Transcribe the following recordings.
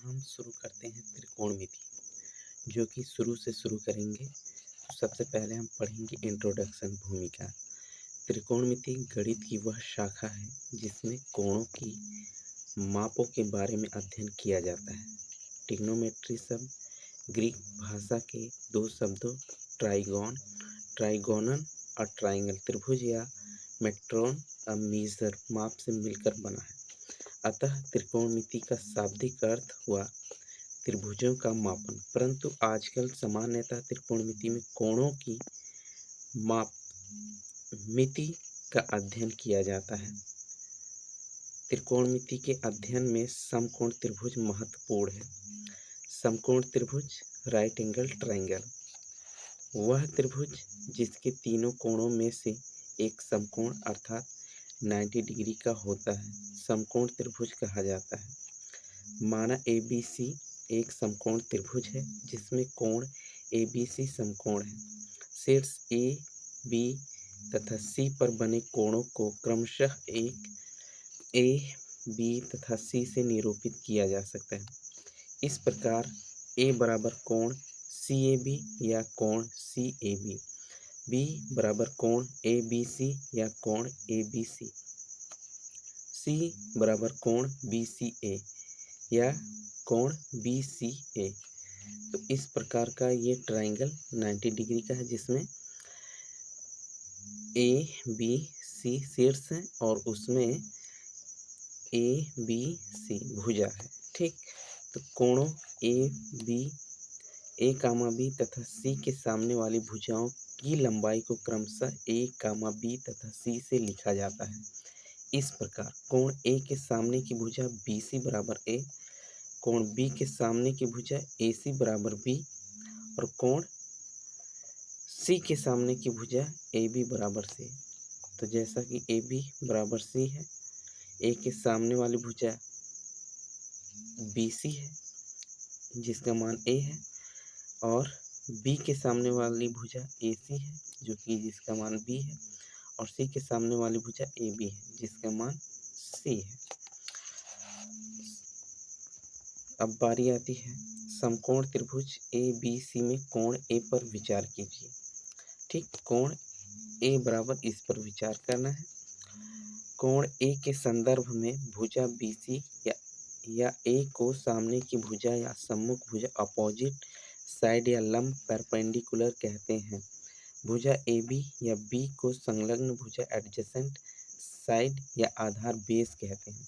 हम शुरू करते हैं त्रिकोणमिति, जो कि शुरू से शुरू करेंगे। तो सबसे पहले हम पढ़ेंगे इंट्रोडक्शन, भूमिका। त्रिकोणमिति गणित की वह शाखा है जिसमें कोणों की मापों के बारे में अध्ययन किया जाता है। ट्रिग्नोमेट्री शब्द ग्रीक भाषा के दो शब्दों ट्राइगोन, ट्राइगोनन और ट्राइंगल, त्रिभुज या मेट्रोन मीजर, माप से मिलकर बना है। अतः त्रिकोणमिति का शाब्दिक अर्थ हुआ त्रिभुजों का मापन, परंतु आजकल सामान्यतः त्रिकोणमिति में कोणों की माप मिति का अध्ययन किया जाता है। त्रिकोणमिति के अध्ययन में समकोण त्रिभुज महत्वपूर्ण है। समकोण त्रिभुज राइट एंगल ट्रायंगल वह त्रिभुज जिसके तीनों कोणों में से एक समकोण अर्थात 90 डिग्री का होता है समकोण त्रिभुज कहा जाता है। माना ABC एक समकोण त्रिभुज है जिसमें कोण ABC समकोण है। शीर्ष A, B तथा C पर बने कोणों को क्रमशः एक A, B तथा C से निरूपित किया जा सकता है। इस प्रकार A बराबर कोण CAB या कोण CAB, B बराबर कोण ABC या कोण ABC, C बराबर कोण BCA या कोण BCA। तो इस प्रकार का ये ट्रायंगल 90 डिग्री का है जिसमें A, B, C शीर्ष है और उसमें A, B, C भुजा है। ठीक, तो कोणों A, B तथा C के सामने वाली भुजाओं की लंबाई को क्रमशः A, B तथा C से लिखा जाता है। इस प्रकार कोण A के सामने की भुजा BC बराबर A, कोण B के सामने की भुजा AC बराबर B और कोण C के सामने की भुजा AB बराबर C। तो जैसा कि AB बराबर C है, A के सामने वाली भुजा BC है जिसका मान A है और B के सामने वाली भुजा AC है जो कि जिसका मान B है और C के सामने वाली भुजा AB है जिसका मान C है। अब बारी आती है समकोण त्रिभुज ABC में कोण A पर विचार कीजिए। ठीक, कोण A बराबर इस पर विचार करना है। कोण A के संदर्भ में भुजा BC या A को सामने की भुजा या सम्मुख भुजा अपोजिट साइड या लंब परपेंडिकुलर कहते हैं। भुजा AB या B को संलग्न भुजा एडजेसेंट साइड या आधार बेस कहते हैं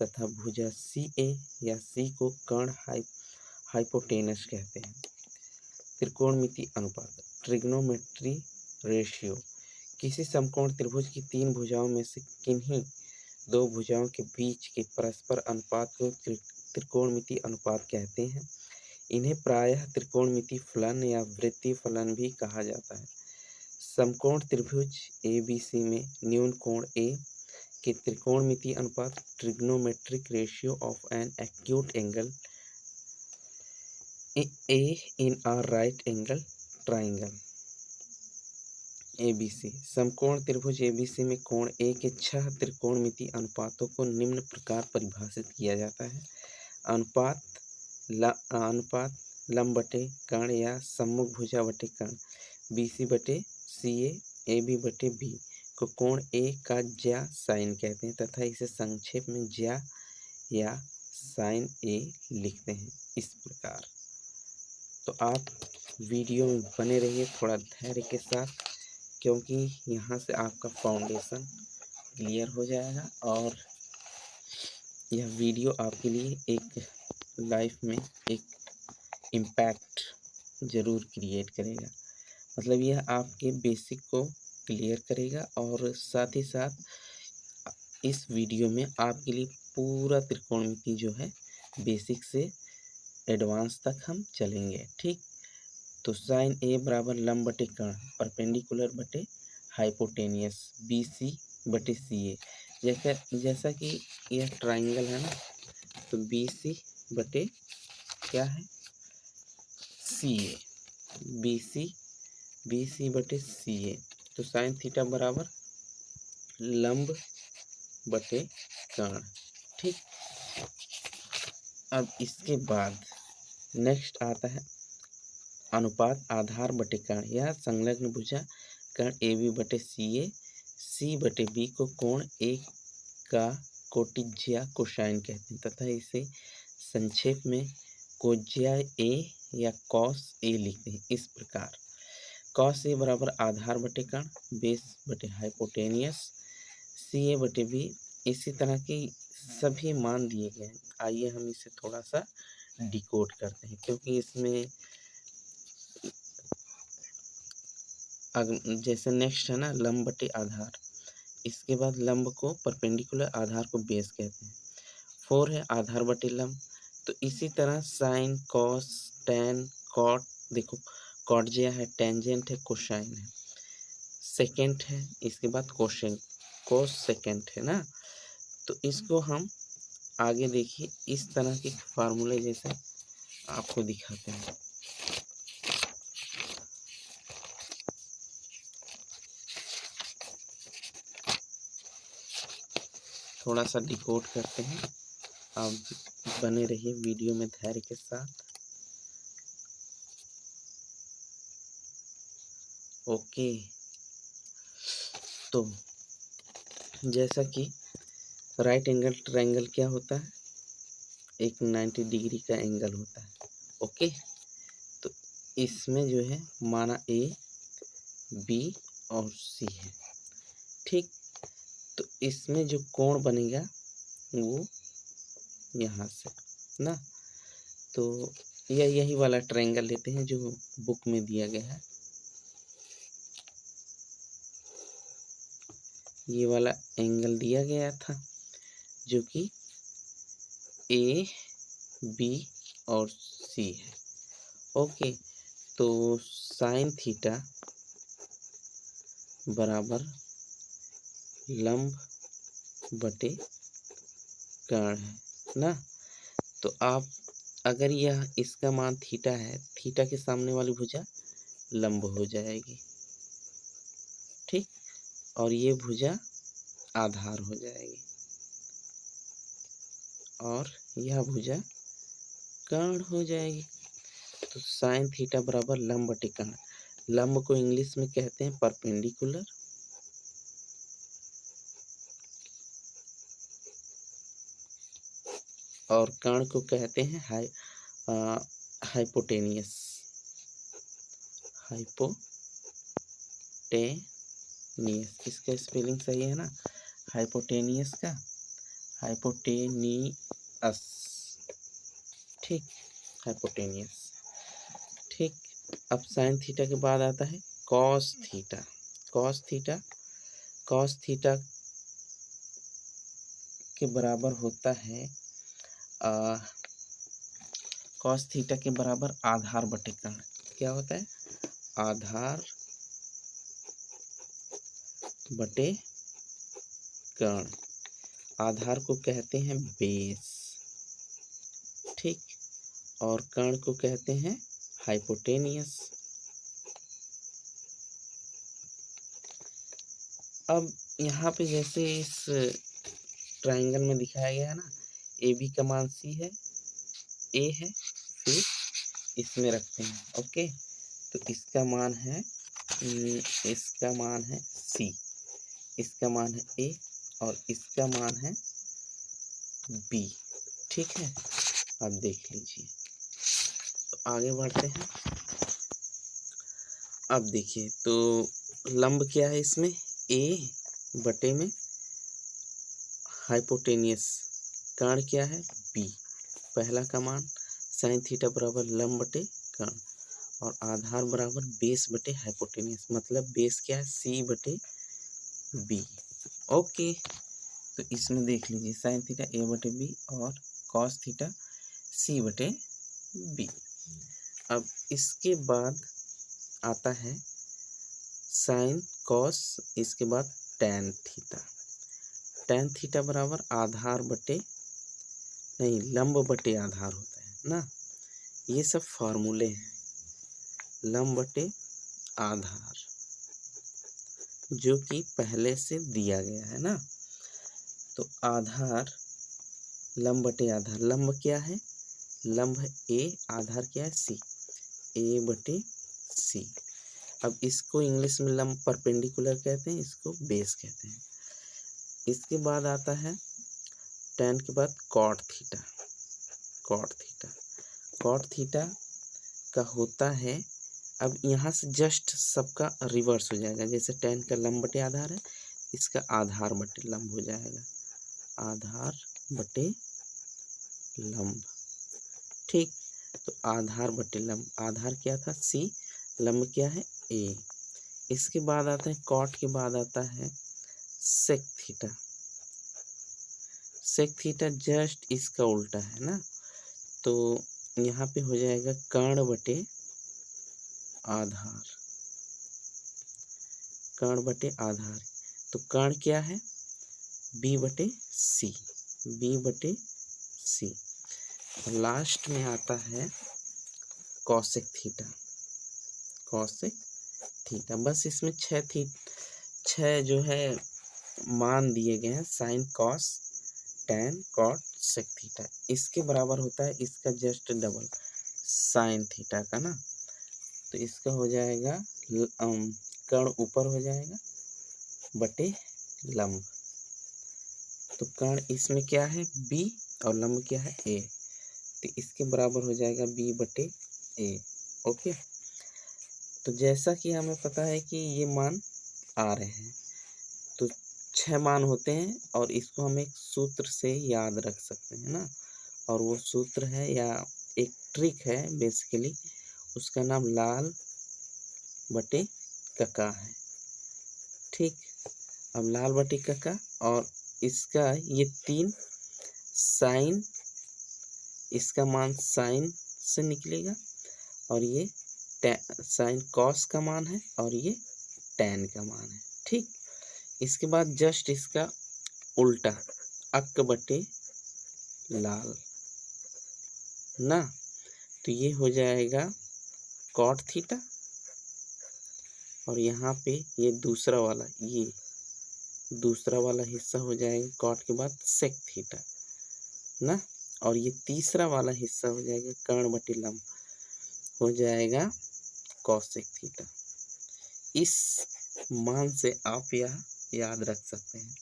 तथा भुजा CA या C को कर्ण हाइपोटेनस कहते हैं। त्रिकोणमिति अनुपात ट्रिग्नोमेट्री रेशियो किसी समकोण त्रिभुज की तीन भुजाओं में से किन्हीं दो भुजाओं के बीच के परस्पर अनुपात को त्रिकोणमिति अनुपात कहते हैं। इन्हें प्रायः त्रिकोणमिति फलन या वृत्तीय फलन भी कहा जाता है। समकोण त्रिभुज ABC में न्यून कोण A के त्रिकोणमिति अनुपात trigonometric ratio of an acute angle A in a right angle triangle ABC। समकोण त्रिभुज ABC में कोण A के 6 त्रिकोणमिति अनुपातों को निम्न प्रकार परिभाषित किया जाता है। अनुपात लंब बटे कर्ण या सम्मुख भुजा बटे कर्ण BC बटे CA AB बटे B को कोण A का ज्या साइन कहते हैं तथा इसे संक्षेप में ज्या या साइन A लिखते हैं। इस प्रकार तो आप वीडियो में बने रहिए थोड़ा धैर्य के साथ, क्योंकि यहाँ से आपका फाउंडेशन क्लियर हो जाएगा और यह वीडियो आपके लिए एक लाइफ में एक इम्पैक्ट ज़रूर क्रिएट करेगा। मतलब यह आपके बेसिक को क्लियर करेगा और साथ ही साथ इस वीडियो में आपके लिए पूरा त्रिकोणमिति जो है बेसिक से एडवांस तक हम चलेंगे। ठीक, तो साइन A बराबर लंब बटे कर्ण परपेंडिकुलर बटे हाइपोटेनियस BC बटे CA। जैसा कि यह ट्राइंगल है ना, तो BC बटे क्या है CA, BC बटे CA। तो साइन थीटा बराबर लंब बटे कर्ण। ठीक, अब इसके बाद नेक्स्ट आता है अनुपात आधार बटे कर्ण या संलग्न भुजा कर्ण ए बी बटे सी बटे बी को कोण ए का कोटिज्या कोसाइन कहते हैं तथा इसे संक्षेप में कोज्या ए या कॉस ए लिखते हैं इस प्रकार। कॉस ए बराबर आधार बटे कर्ण बेस बटे हाइपोटेनियस सी ए बटे बी। इसी तरह के सभी मान दिए गए हैं। आइए हम इसे थोड़ा सा डिकोड करते हैं क्योंकि इसमें जैसे नेक्स्ट है ना लंब बटे आधार, इसके बाद लंब को परपेंडिकुलर आधार को बेस कहते हैं। 4 है आधार बटे लंब, तो इसी तरह साइन कॉस टेन कॉट, देखो कॉट जे है, टेंजेंट है, कोसाइन है, सेकेंड है, इसके बाद कोसेंट कोस सेकेंड है ना। तो इसको हम आगे देखिए इस तरह के फार्मूले जैसे आपको दिखाते हैं। थोड़ा सा डिकोड करते हैं, आप बने रहिए वीडियो में धैर्य के साथ। ओके, तो जैसा कि राइट एंगल ट्रायंगल क्या होता है, एक 90 डिग्री का एंगल होता है। ओके, तो इसमें जो है माना ए बी और सी है, ठीक। तो इसमें जो कोण बनेगा वो यहाँ से ना, तो यही वाला ट्रायंगल लेते हैं जो बुक में दिया गया है। ये वाला एंगल दिया गया था जो कि ए बी और सी है। ओके, तो साइन थीटा बराबर लंब बटे कर्ण है ना। तो आप अगर यह इसका मान थीटा है, थीटा के सामने वाली भुजा लंब हो जाएगी, ठीक, और ये भुजा आधार हो जाएगी और यह भुजा कर्ण हो जाएगी। तो साइन थीटा बराबर लंब बटे कर्ण। लंब को इंग्लिश में कहते हैं परपेंडिकुलर और कर्ण को कहते हैं हाइपोटेनियस। इसका स्पेलिंग सही है ना, हाइपोटेनियस का हाइपोटेनियस, ठीक, हाइपोटेनियस, ठीक। अब साइन थीटा के बाद आता है कॉस थीटा। कॉस थीटा के बराबर होता है कॉस थीटा के बराबर आधार बटे कर्ण। क्या होता है, आधार बटे कर्ण। आधार को कहते हैं बेस, ठीक, और कर्ण को कहते हैं हाइपोटेनियस। अब यहाँ पे जैसे इस ट्रायंगल में दिखाया गया है ना, ए बी का मान सी है, ए है, फिर इसमें रखते हैं। ओके, तो इसका मान है सी, इसका मान है ए और इसका मान है बी, ठीक है। अब देख लीजिए, तो आगे बढ़ते हैं। अब देखिए, तो लंब क्या है इसमें, ए बटे में हाइपोटेनियस, कर्ण क्या है बी, पहला का मान साइन थीटा बराबर लंब बटे कर्ण और आधार बराबर बेस बटे हाइपोटेनियस, मतलब बेस क्या है सी बटे बी। ओके, तो इसमें देख लीजिए साइन थीटा ए बटे बी और कॉस थीटा सी बटे बी। अब इसके बाद आता है साइन कॉस, इसके बाद टैन थीटा। टैन थीटा बराबर आधार बटे नहीं लंब बटे आधार होता है ना। ये सब फार्मूले हैं, लंब बटे आधार जो कि पहले से दिया गया है ना। तो आधार लंब बटे आधार, लंब क्या है लंब है ए, आधार क्या है सी, ए बटे सी। अब इसको इंग्लिश में लंब परपेंडिकुलर कहते हैं, इसको बेस कहते हैं। इसके बाद आता है tan के बाद cot थीटा। cot थीटा का होता है, अब यहाँ से जस्ट सबका रिवर्स हो जाएगा। जैसे tan का लंब बटे आधार है, इसका आधार बटे लंब हो जाएगा, आधार बटे लंब। ठीक, तो आधार बटे लंब, आधार क्या था सी, लंब क्या है ए। इसके बाद आता है कॉट के बाद आता है sec theta. Sec theta just इसका उल्टा है ना, तो यहाँ पे हो जाएगा कर्ण बटे आधार, कर्ण बटे आधार। तो कर्ण क्या है बी बटे सी, बी बटे सी। लास्ट में आता है कॉसेक थीटा, कॉसेक थीटा। बस इसमें छह जो है मान दिए गए हैं, sine cos tan cot sec theta. इसके बराबर होता है इसका जस्ट डबल साइन थीटा का ना, तो इसका हो जाएगा कर्ण ऊपर हो जाएगा बटे लंब। तो कर्ण इसमें क्या है बी और लंब क्या है ए, तो इसके बराबर हो जाएगा बी बटे ए। ओके, तो जैसा कि हमें पता है कि ये मान आ रहे हैं, तो 6 मान होते हैं और इसको हम एक सूत्र से याद रख सकते हैं ना, और वो सूत्र है या एक ट्रिक है बेसिकली, उसका नाम लाल बटे कका है। ठीक, अब लाल बटे कका और इसका ये 3 साइन, इसका मान साइन से निकलेगा और ये साइन कॉस का मान है और ये टैन का मान है। ठीक, इसके बाद जस्ट इसका उल्टा अक बटे लाल ना, तो ये हो जाएगा कॉट थीटा और यहाँ पे ये दूसरा वाला हिस्सा हो जाएगा कॉट के बाद सेक थीटा ना, और ये तीसरा वाला हिस्सा हो जाएगा कर्ण बटे लंब, हो जाएगा कॉसेक थीटा। इस मान से आप यह याद रख सकते हैं,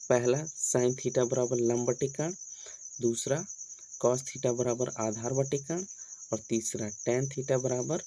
पहला साइन थीटा बराबर लंब बटे कर्ण, दूसरा कॉस थीटा बराबर आधार बटे कर्ण, और तीसरा टैन थीटा बराबर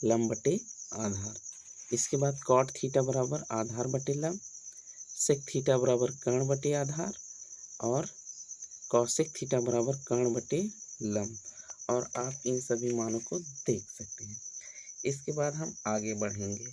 लंब बटे आधार। इसके बाद कॉट थीटा बराबर आधार बटे लंब, सेक थीटा बराबर कर्ण बटे आधार, और कॉसेक थीटा बराबर कर्ण बटे लंब। और आप इन सभी मानों को देख सकते हैं। इसके बाद हम आगे बढ़ेंगे।